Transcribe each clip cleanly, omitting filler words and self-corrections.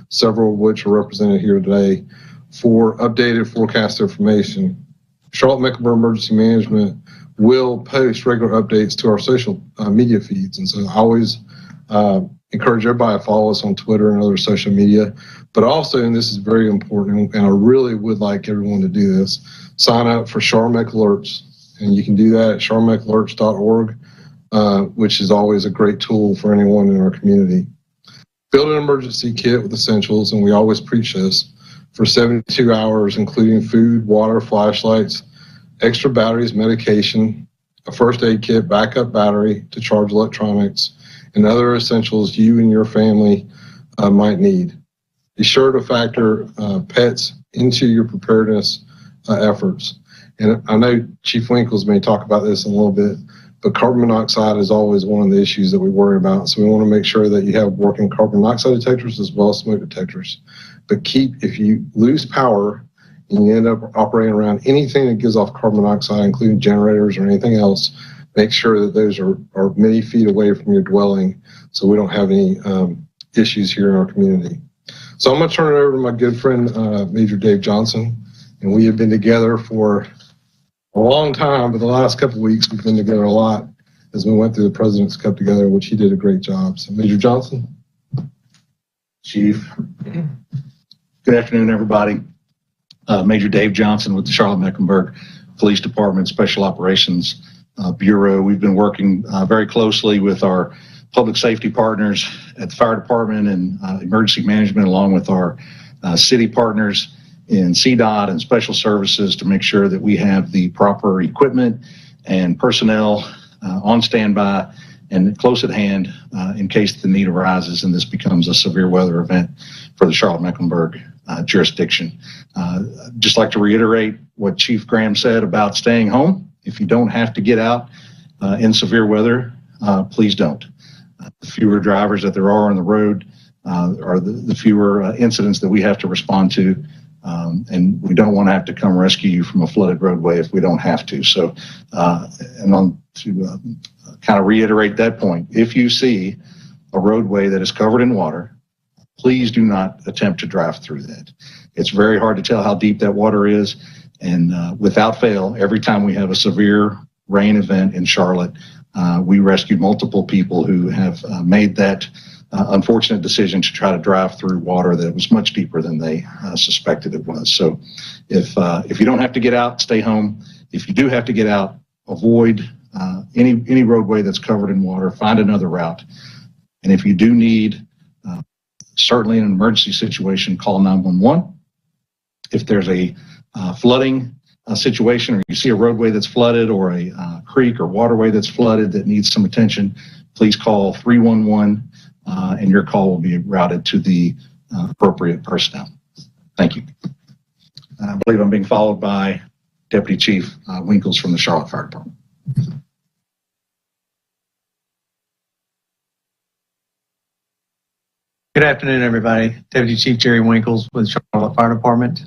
several of which are represented here today, for updated forecast information. Charlotte Mecklenburg Emergency Management will post regular updates to our social media feeds. And so I always encourage everybody to follow us on Twitter and other social media. But also, and this is very important, and I really would like everyone to do this, sign up for CharMec Alerts. And you can do that at charmecalerts.org, which is always a great tool for anyone in our community. Build an emergency kit with essentials, and we always preach this, for 72 hours, including food, water, flashlights, extra batteries, medication, a first aid kit, backup battery to charge electronics, and other essentials you and your family might need. Be sure to factor pets into your preparedness efforts. And I know Chief Winkles may talk about this in a little bit, but carbon monoxide is always one of the issues that we worry about. So we want to make sure that you have working carbon monoxide detectors as well as smoke detectors. But if you lose power and you end up operating around anything that gives off carbon monoxide, including generators or anything else, make sure that those are many feet away from your dwelling so we don't have any issues here in our community. So I'm going to turn it over to my good friend, Major Dave Johnson. And we have been together for a long time, but the last couple of weeks we've been together a lot as we went through the President's Cup together, which he did a great job. So Major Johnson. Chief. Good afternoon, everybody. Major Dave Johnson with the Charlotte Mecklenburg Police Department Special Operations Bureau. We've been working very closely with our public safety partners at the fire department and emergency management, along with our city partners in CDOT and special services, to make sure that we have the proper equipment and personnel on standby and close at hand in case the need arises and this becomes a severe weather event for the Charlotte Mecklenburg jurisdiction. Just like to reiterate what Chief Graham said about staying home. If you don't have to get out in severe weather, please don't. The fewer drivers that there are on the road are the fewer incidents that we have to respond to. And we don't want to have to come rescue you from a flooded roadway if we don't have to. So, to kind of reiterate that point, if you see a roadway that is covered in water, please do not attempt to drive through that. It's very hard to tell how deep that water is. And without fail, every time we have a severe rain event in Charlotte, we rescue multiple people who have made that unfortunate decision to try to drive through water that was much deeper than they suspected it was. So if you don't have to get out, stay home. If you do have to get out, avoid any roadway that's covered in water, find another route. And if you do need, certainly in an emergency situation, call 911. If there's a flooding situation, or you see a roadway that's flooded, or a creek or waterway that's flooded that needs some attention, please call 311. And your call will be routed to the appropriate personnel. Thank you. I believe I'm being followed by Deputy Chief Winkles from the Charlotte Fire Department. Good afternoon, everybody. Deputy Chief Jerry Winkles with Charlotte Fire Department.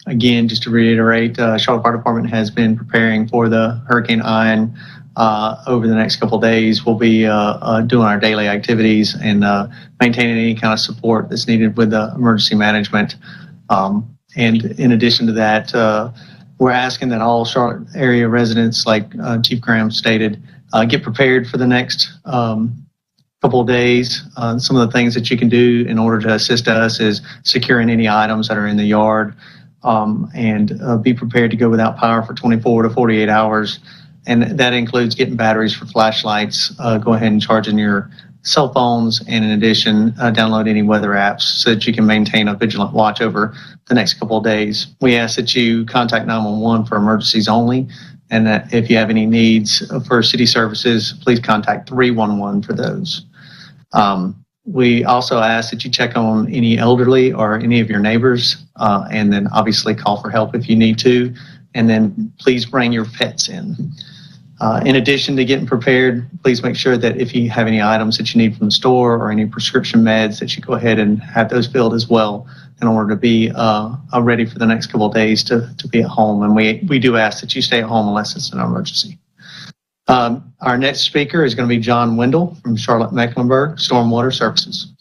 Again, just to reiterate, Charlotte Fire Department has been preparing for the Hurricane Ian. Over the next couple of days, we'll be doing our daily activities and maintaining any kind of support that's needed with the emergency management. And in addition to that, we're asking that all Charlotte area residents, like Chief Graham stated, get prepared for the next couple of days. Some of the things that you can do in order to assist us is securing any items that are in the yard, and be prepared to go without power for 24 to 48 hours. And that includes getting batteries for flashlights, go ahead and charging your cell phones, and in addition, download any weather apps so that you can maintain a vigilant watch over the next couple of days. We ask that you contact 911 for emergencies only, and that if you have any needs for city services, please contact 311 for those. We also ask that you check on any elderly or any of your neighbors, and then obviously call for help if you need to, and then please bring your pets in. In addition to getting prepared, please make sure that if you have any items that you need from the store or any prescription meds, that you go ahead and have those filled as well in order to be ready for the next couple of days to be at home. And we do ask that you stay at home unless it's an emergency. Our next speaker is going to be John Wendell from Charlotte Mecklenburg Stormwater Services.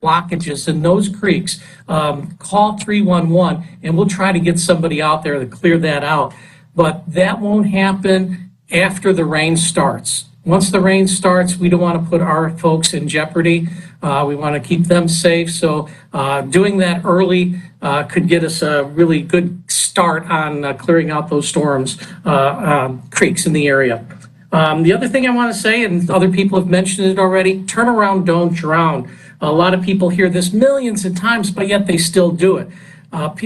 blockages in those creeks, call 311 and we'll try to get somebody out there to clear that out. But that won't happen after the rain starts. Once the rain starts, we don't want to put our folks in jeopardy. We want to keep them safe. So doing that early could get us a really good start on clearing out those storms, creeks in the area. The other thing I want to say, and other people have mentioned it already, turn around, don't drown. A lot of people hear this millions of times, but yet they still do it.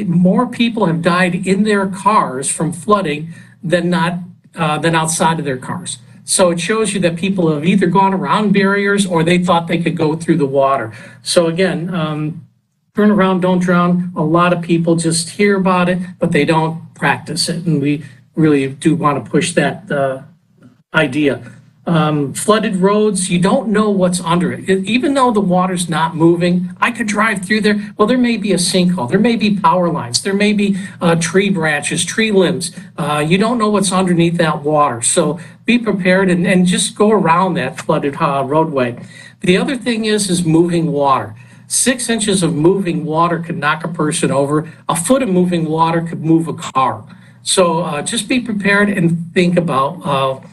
More people have died in their cars from flooding than outside of their cars. So it shows you that people have either gone around barriers or they thought they could go through the water. So again, turn around, don't drown. A lot of people just hear about it, but they don't practice it. And we really do want to push that idea. Flooded roads, you don't know what's under it. Even though the water's not moving, I could drive through there. Well, there may be a sinkhole. There may be power lines. There may be tree branches, tree limbs. You don't know what's underneath that water. So be prepared and just go around that flooded roadway. The other thing is moving water. 6 inches of moving water could knock a person over. A foot of moving water could move a car. So just be prepared and think about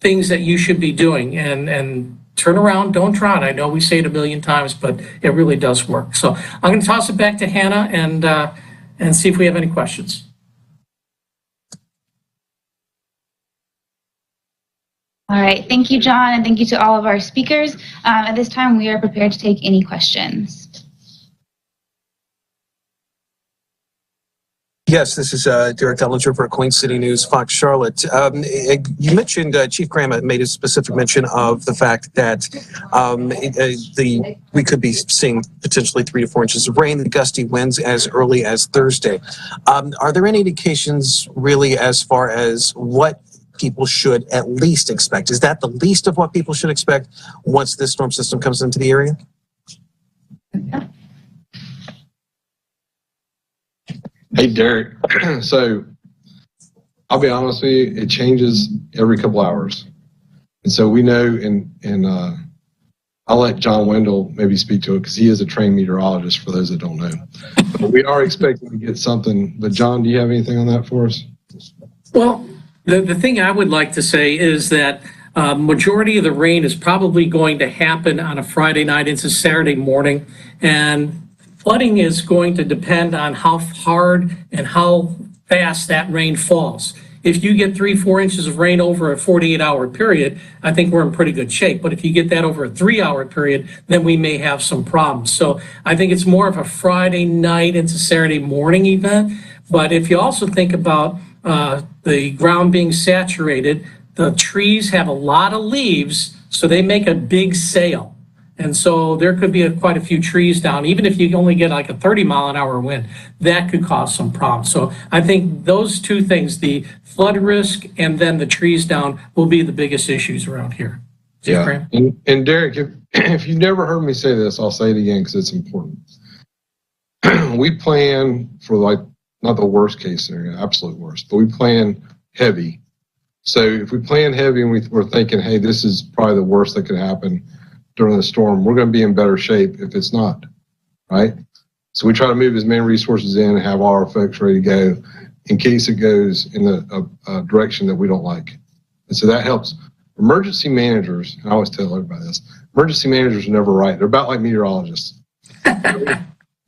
things that you should be doing and turn around, don't drown. I know we say it a million times, but it really does work. So I'm going to toss it back to Hannah and see if we have any questions. All right, thank you, John, and thank you to all of our speakers. At this time, we are prepared to take any questions. Yes, this is Derek Dellinger for Queen City News, Fox Charlotte. You mentioned, Chief Graham made a specific mention of the fact that we could be seeing potentially 3 to 4 inches of rain, the gusty winds as early as Thursday. Are there any indications really as far as what people should at least expect? Is that the least of what people should expect once this storm system comes into the area? Hey, Derek. So I'll be honest with you, it changes every couple hours. And so we know, and I'll let John Wendell maybe speak to it because he is a trained meteorologist for those that don't know. But we are expecting to get something. But John, do you have anything on that for us? Well, the thing I would like to say is that majority of the rain is probably going to happen on a Friday night into Saturday morning. And flooding is going to depend on how hard and how fast that rain falls. If you get 3-4 inches of rain over a 48-hour period, I think we're in pretty good shape. But if you get that over a 3-hour period, then we may have some problems. So I think it's more of a Friday night into Saturday morning event. But if you also think about the ground being saturated, the trees have a lot of leaves, so they make a big sail. And so there could be quite a few trees down. Even if you only get like a 30-mile-an-hour wind, that could cause some problems. So I think those two things, the flood risk and then the trees down, will be the biggest issues around here. Yeah. And Derek, if you've never heard me say this, I'll say it again because it's important. We plan for not the worst case scenario, absolute worst, but we plan heavy. So if we plan heavy and we're thinking, hey, this is probably the worst that could happen during the storm, we're going to be in better shape if it's not, right? So we try to move as many resources in and have all our folks ready to go in case it goes in a direction that we don't like. And so that helps. Emergency managers, and I always tell everybody this, emergency managers are never right. They're about like meteorologists.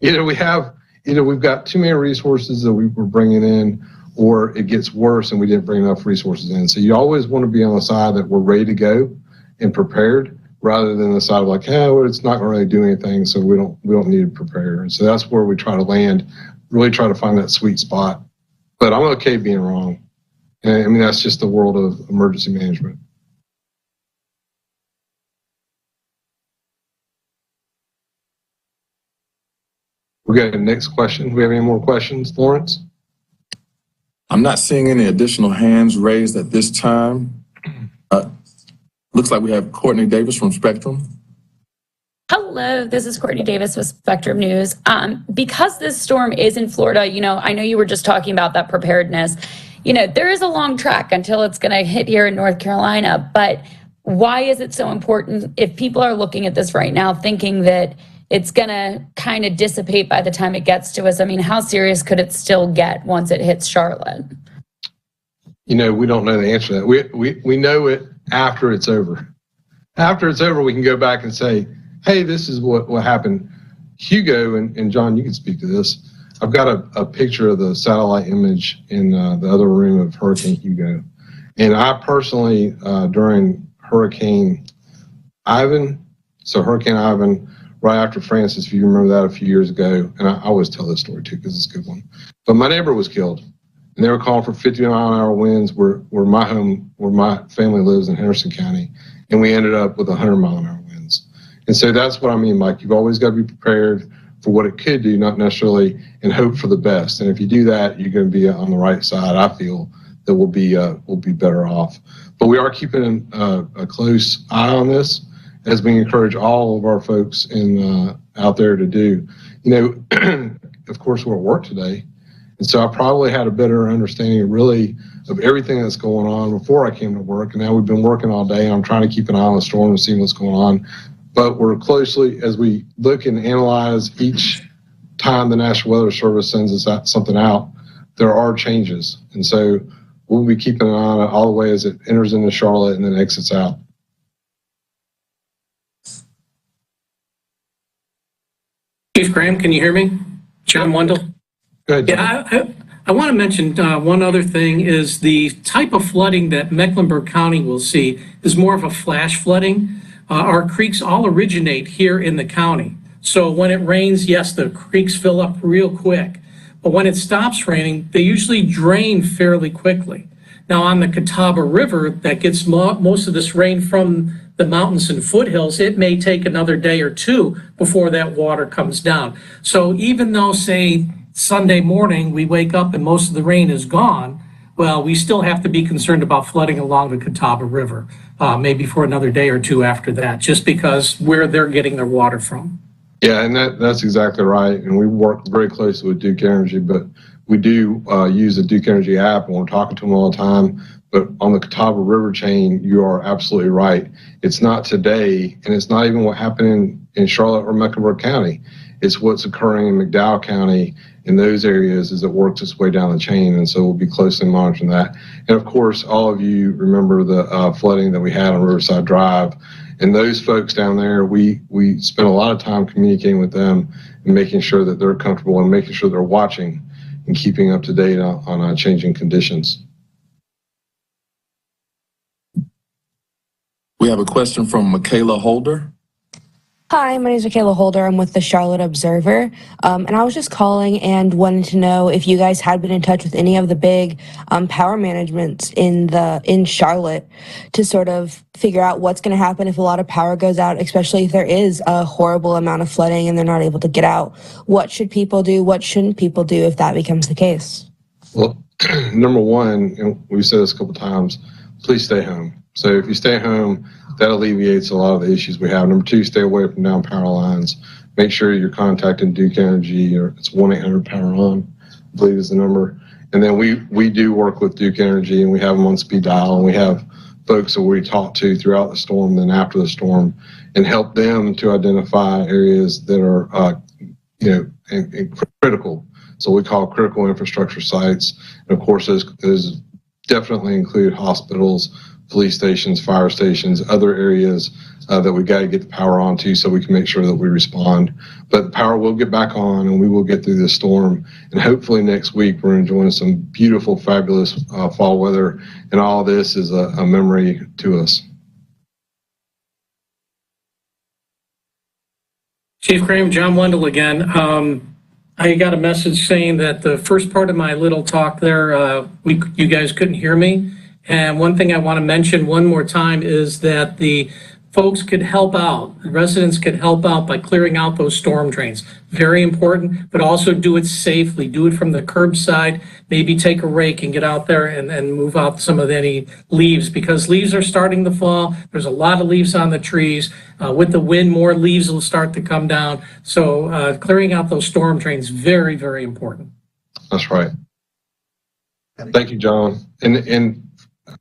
Either we've got too many resources that we're bringing in, or it gets worse and we didn't bring enough resources in. So you always want to be on the side that we're ready to go and prepared, rather than the side of like, well, it's not going to really do anything, so we don't need to prepare. And so that's where we try to land, really try to find that sweet spot. But I'm okay being wrong. And I mean, that's just the world of emergency management. We got the next question. Do we have any more questions, Lawrence? I'm not seeing any additional hands raised at this time. Looks like we have Courtney Davis from Spectrum. Hello, this is Courtney Davis with Spectrum News. Because this storm is in Florida, I know you were just talking about that preparedness. There is a long track until it's going to hit here in North Carolina. But why is it so important if people are looking at this right now thinking that, it's going to kind of dissipate by the time it gets to us? I mean, how serious could it still get once it hits Charlotte? We don't know the answer to that. We know it after it's over. After it's over, we can go back and say, hey, this is what happened. Hugo, and John, you can speak to this. I've got a picture of the satellite image in the other room of Hurricane Hugo. And I personally, during Hurricane Ivan, right after Francis, if you remember that a few years ago, and I always tell this story too because it's a good one. But my neighbor was killed. And they were calling for 50-mile-an-hour winds where my family lives in Henderson County, and we ended up with 100-mile-an-hour winds. And so that's what I mean, Mike. You've always got to be prepared for what it could do, not necessarily, and hope for the best. And if you do that, you're going to be on the right side. I feel that we'll be better off. But we are keeping a close eye on this, as we encourage all of our folks out there to do. Of course, we're at work today. And so I probably had a better understanding of everything that's going on before I came to work. And now we've been working all day. And I'm trying to keep an eye on the storm and see what's going on. But we're closely, as we look and analyze each time the National Weather Service sends us something out, there are changes. And so we'll be keeping an eye on it all the way as it enters into Charlotte and then exits out. Chief Graham, can you hear me? John Wendell? Go ahead, John. Yeah, I want to mention one other thing is the type of flooding that Mecklenburg County will see is more of a flash flooding. Our creeks all originate here in the county. So when it rains, yes, the creeks fill up real quick. But when it stops raining, they usually drain fairly quickly. Now on the Catawba River that gets most of this rain from the mountains and foothills, it may take another day or two before that water comes down. So even though, say, Sunday morning we wake up and most of the rain is gone, well, we still have to be concerned about flooding along the Catawba River, maybe for another day or two after that, just because where they're getting their water from. Yeah, and that's exactly right. And we work very closely with Duke Energy, but we do use the Duke Energy app, and we're talking to them all the time. But on the Catawba River chain, you are absolutely right. It's not today, and it's not even what happened in Charlotte or Mecklenburg County. It's what's occurring in McDowell County in those areas as it works its way down the chain. And so we'll be closely monitoring that. And of course, all of you remember the flooding that we had on Riverside Drive. And those folks down there, we spent a lot of time communicating with them and making sure that they're comfortable and making sure they're watching and keeping up to date on changing conditions. We have a question from Michaela Holder. Hi, my name is Michaela Holder. I'm with the Charlotte Observer. And I was just calling and wanted to know if you guys had been in touch with any of the big power managements in Charlotte to sort of figure out what's going to happen if a lot of power goes out, especially if there is a horrible amount of flooding and they're not able to get out. What should people do? What shouldn't people do if that becomes the case? Well, number one, and we've said this a couple of times, please stay home. So if you stay home, that alleviates a lot of the issues we have. Number two, stay away from down power lines. Make sure you're contacting Duke Energy, or it's 1-800-POWER-ON, I believe is the number. And then we do work with Duke Energy, and we have them on speed dial, and we have folks that we talk to throughout the storm, then after the storm, and help them to identify areas that are, and critical. So we call critical infrastructure sites. And of course, those definitely include hospitals, police stations, fire stations, other areas that we got to get the power onto so we can make sure that we respond. But the power will get back on, and we will get through this storm. And hopefully next week we're enjoying some beautiful, fabulous fall weather, and all this is a memory to us. Chief Graham, John Wendell again. I got a message saying that the first part of my little talk there, you guys couldn't hear me. And one thing I want to mention one more time is that the folks could help out, residents could help out by clearing out those storm drains. Very important, but also do it safely. Do it from the curbside. Maybe take a rake and get out there and move out some of any leaves, because leaves are starting to fall. There's a lot of leaves on the trees. With the wind, more leaves will start to come down. So clearing out those storm drains, very, very important. That's right. Thank you, John. And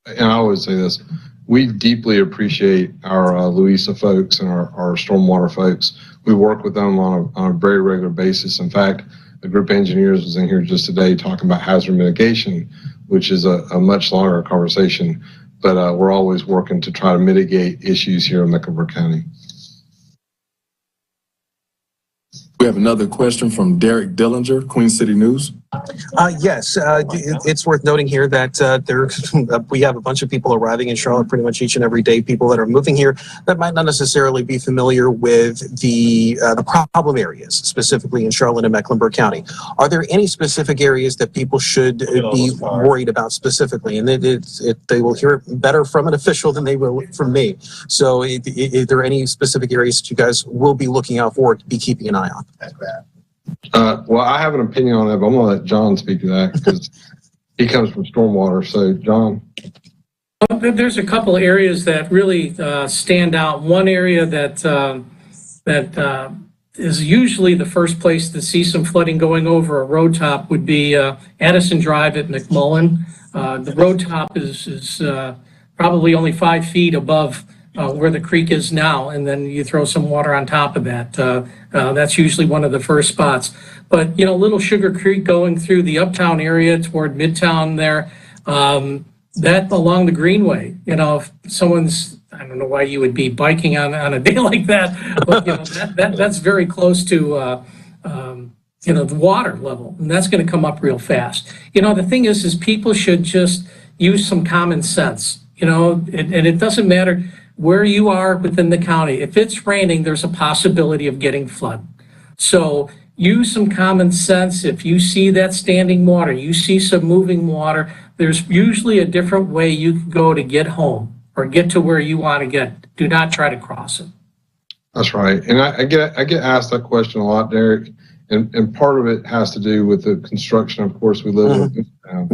I always say this, we deeply appreciate our Louisa folks and our stormwater folks. we work with them on a very regular basis. In fact, a group of engineers was in here just today talking about hazard mitigation, which is a much longer conversation, but we're always working to try to mitigate issues here in Mecklenburg County. We have another question from Derek Dillinger, Queen City News. Yes, it's worth noting here that we have a bunch of people arriving in Charlotte pretty much each and every day, people that are moving here that might not necessarily be familiar with the problem areas, specifically in Charlotte and Mecklenburg County. Are there any specific areas that people should be worried about specifically? And they will hear it better from an official than they will from me. So are there any specific areas that you guys will be looking out for, to be keeping an eye on? Well, I have an opinion on that, but I'm going to let John speak to that because he comes from stormwater. So, John. There's a couple of areas that really stand out. One area that is usually the first place to see some flooding going over a road top would be Addison Drive at McMullen. The road top is probably only 5 feet above where the creek is now, and then you throw some water on top of that. That's usually one of the first spots. But, Little Sugar Creek going through the uptown area toward Midtown there, that along the Greenway, if someone's, I don't know why you would be biking on a day like that, but, that's very close to, the water level, and that's going to come up real fast. The thing is people should just use some common sense, and it doesn't matter where you are within the county. If it's raining, there's a possibility of getting flood. So use some common sense. If you see that standing water, you see some moving water, there's usually a different way you can go to get home or get to where you want to get. Do not try to cross it. That's right. And I get asked that question a lot, Derek. And part of it has to do with the construction. Of course, we live in town.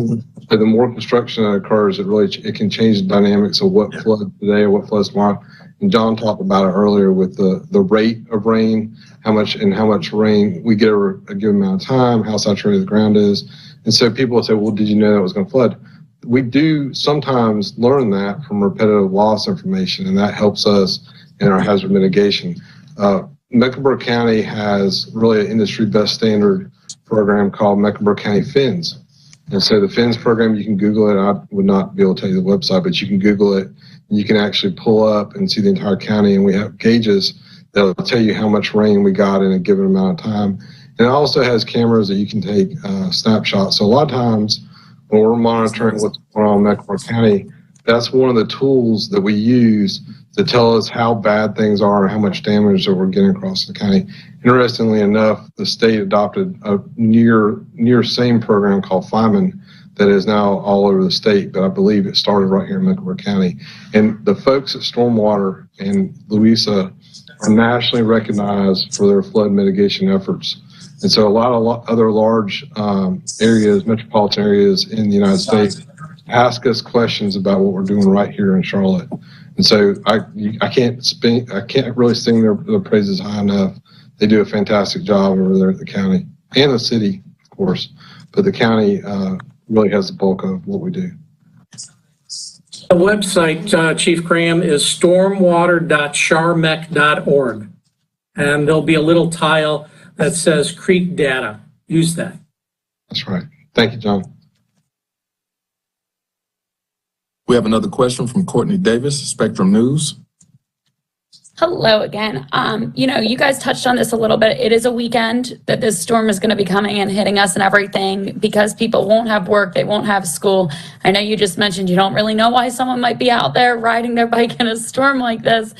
So the more construction that occurs, it can change the dynamics of what floods today or what floods tomorrow. And John talked about it earlier with the rate of rain, how much rain we get over a given amount of time, how saturated the ground is. And so people will say, well, did you know that was going to flood? We do sometimes learn that from repetitive loss information, and that helps us in our hazard mitigation. Mecklenburg County has really an industry best standard program called Mecklenburg County FINS. And so the FINS program, you can Google it. I would not be able to tell you the website, but you can Google it. And you can actually pull up and see the entire county. And we have gauges that will tell you how much rain we got in a given amount of time. And it also has cameras that you can take snapshots. So a lot of times when we're monitoring what's going on in Mecklenburg County, that's one of the tools that we use to tell us how bad things are and how much damage that we're getting across the county. Interestingly enough, the state adopted a near same program called FIMAN that is now all over the state, but I believe it started right here in Mecklenburg County. And the folks at Stormwater and Louisa are nationally recognized for their flood mitigation efforts. And so a lot of other large areas, metropolitan areas in the United States, ask us questions about what we're doing right here in Charlotte. And so I can't really sing their praises high enough. They do a fantastic job over there at the county and the city, of course, but the county really has the bulk of what we do. The website, Chief Graham, is stormwater.charmec.org. And there'll be a little tile that says creek data. Use that. That's right. Thank you, John. We have another question from Courtney Davis, Spectrum News. Hello again. You guys touched on this a little bit. It is a weekend that this storm is going to be coming and hitting us and everything because people won't have work. They won't have school. I know you just mentioned you don't really know why someone might be out there riding their bike in a storm like this.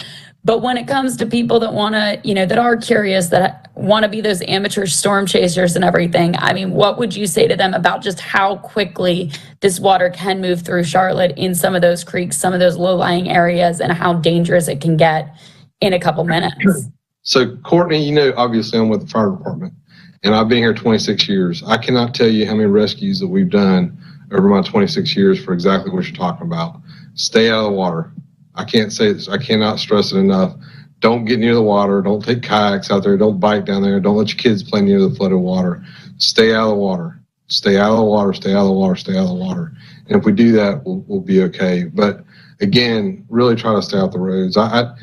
But when it comes to people that want to, that are curious, that want to be those amateur storm chasers and everything, I mean, what would you say to them about just how quickly this water can move through Charlotte in some of those creeks, some of those low-lying areas, and how dangerous it can get in a couple minutes? So, Courtney, obviously I'm with the fire department, and I've been here 26 years. I cannot tell you how many rescues that we've done over my 26 years for exactly what you're talking about. Stay out of the water. I can't say this. I cannot stress it enough. Don't get near the water. Don't take kayaks out there. Don't bike down there. Don't let your kids play near the flooded water. Stay out of the water. Stay out of the water. Stay out of the water. Stay out of the water. And if we do that, we'll be okay. But again, really try to stay out the roads. I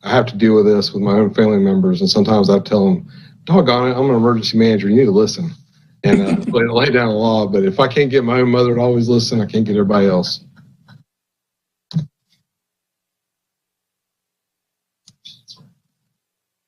I have to deal with this with my own family members, and sometimes I tell them, doggone it, I'm an emergency manager, you need to listen and lay down the law. But if I can't get my own mother to always listen, I can't get everybody else.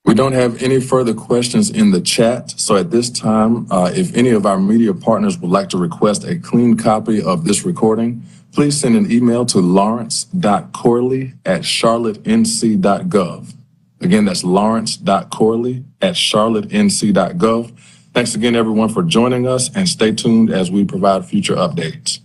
We don't have any further questions in the chat. So at this time, if any of our media partners would like to request a clean copy of this recording, please send an email to lawrence.corley@charlottenc.gov. Again, that's lawrence.corley@charlottenc.gov. Thanks again, everyone, for joining us, and stay tuned as we provide future updates.